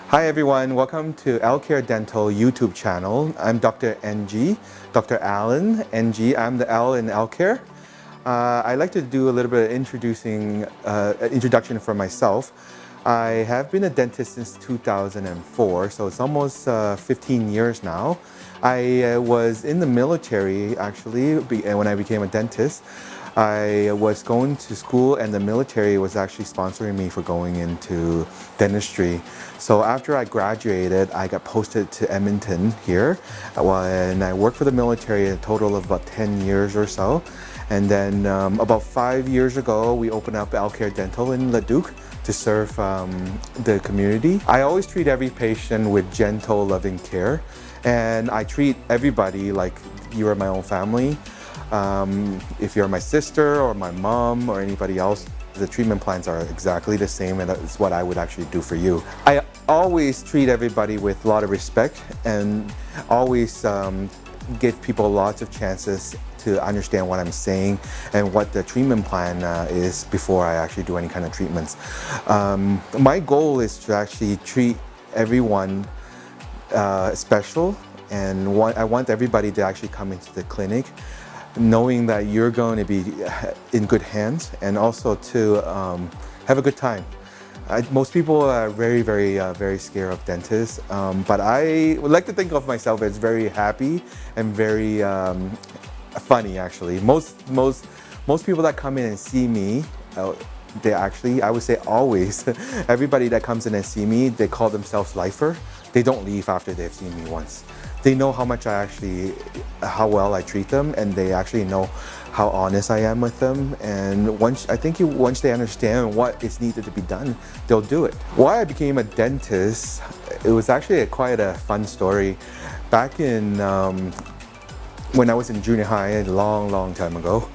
Hi everyone, welcome to L-Care Dental YouTube channel. I'm Dr. NG, Dr. Alan NG. I'm the L in L-Care. I'd like to do a little bit of introduction for myself. I have been a dentist since 2004, so it's almost 15 years now. I was in the military actually when I became a dentist. I was going to school and the military was actually sponsoring me for going into dentistry. So after I graduated, I got posted to Edmonton here. And I worked for the military a total of about 10 years or so. And then about 5 years ago, we opened up L-Care Dental in Leduc to serve the community. I always treat every patient with gentle, loving care. And I treat everybody like you are my own family. If you're my sister or my mom or anybody else, the treatment plans are exactly the same, and that's what I would actually do for you. I always treat everybody with a lot of respect and always give people lots of chances to understand what I'm saying and what the treatment plan is before I actually do any kind of treatments. My goal is to actually treat everyone special, and I want everybody to actually come into the clinic knowing that you're going to be in good hands, and also to have a good time. Most people are very scared of dentists, but I would like to think of myself as very happy and very funny actually. Most people that come in and see me, they actually, I would say always, everybody that comes in and see me, they call themselves lifer. They don't leave after they've seen me once. They know how well I treat them, and they actually know how honest I am with them. And once they understand what is needed to be done, they'll do it. Why I became a dentist, it was actually quite a fun story. Back in when I was in junior high, a long time ago,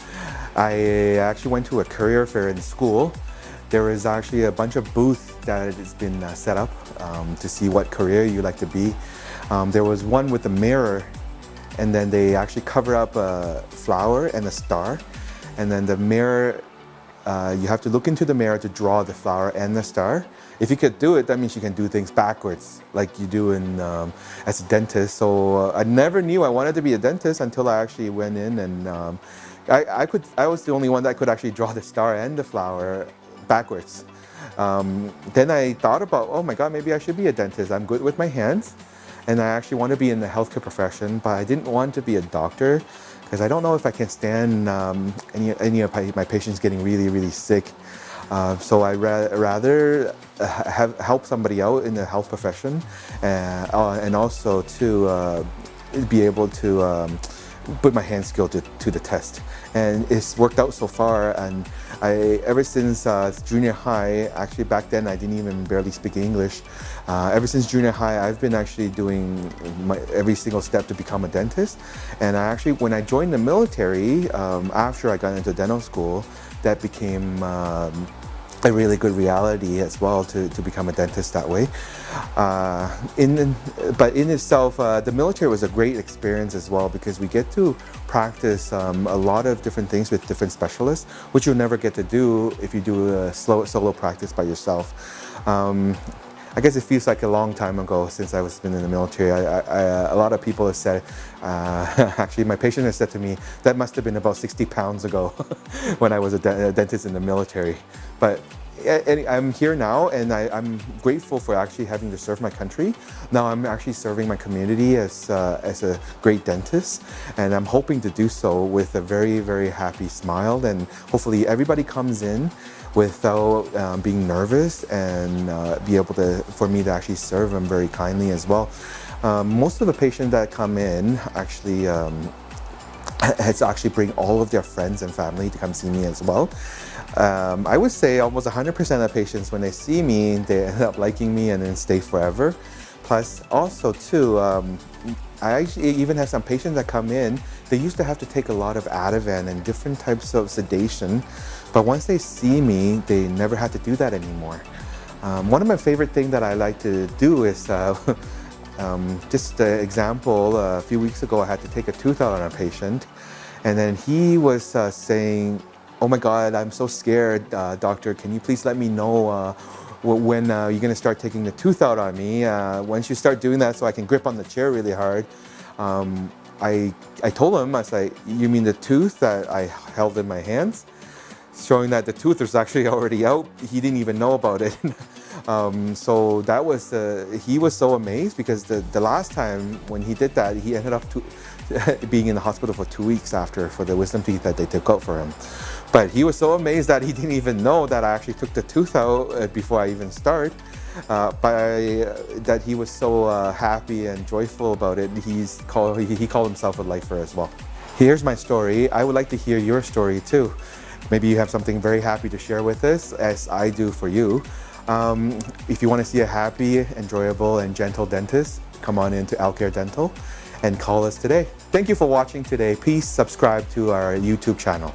I actually went to a career fair in school. There was actually a bunch of booths that has been set up to see what career you like to be. There was one with a mirror, and then they actually cover up a flower and a star, and then the mirror, you have to look into the mirror to draw the flower and the star. If you could do it, that means you can do things backwards like you do as a dentist. So I never knew I wanted to be a dentist until I actually went in, and I was the only one that could actually draw the star and the flower backwards. Then I thought about, oh my God, maybe I should be a dentist. I'm good with my hands, and I actually want to be in the healthcare profession, but I didn't want to be a doctor because I don't know if I can stand any of my patients getting really sick. So I rather help somebody out in the health profession, and also to be able to put my hand skill to the test. And it's worked out so far, and ever since junior high, actually back then I didn't even barely speak English. Ever since junior high, I've been actually doing every single step to become a dentist. And when I joined the military, after I got into dental school, that became a really good reality as well to become a dentist that way. But in itself, the military was a great experience as well, because we get to practice a lot of different things with different specialists, which you'll never get to do if you do a solo practice by yourself. I guess it feels like a long time ago since I was been in the military. A lot of people have said, actually my patient has said to me, that must have been about 60 pounds ago when I was a dentist in the military. But I'm here now, and I'm grateful for actually having to serve my country. Now I'm actually serving my community as a great dentist, and I'm hoping to do so with a very happy smile, and hopefully everybody comes in without being nervous, and be able for me to actually serve them very kindly as well. Most of the patients that come in actually has actually bring all of their friends and family to come see me as well. I would say almost 100% of patients, when they see me, they end up liking me and then stay forever. Plus also too, I actually even have some patients that come in, they used to have to take a lot of Ativan and different types of sedation, but once they see me, they never had to do that anymore. One of my favorite things that I like to do is just an example, a few weeks ago I had to take a tooth out on a patient, and then he was saying, oh my God, I'm so scared, doctor, can you please let me know when you're gonna start taking the tooth out on me. Once you start doing that so I can grip on the chair really hard, I told him, I was like, you mean the tooth that I held in my hands? Showing that the tooth was actually already out. He didn't even know about it. So that was, he was so amazed because the last time when he did that, he ended up being in the hospital for 2 weeks after for the wisdom teeth that they took out for him. But he was so amazed that he didn't even know that I actually took the tooth out before I even started. That he was so happy and joyful about it. He called himself a lifer as well. Here's my story. I would like to hear your story too. Maybe you have something very happy to share with us, as I do for you. If you want to see a happy, enjoyable, and gentle dentist, come on into Alcare Dental and call us today. Thank you for watching today. Please subscribe to our YouTube channel.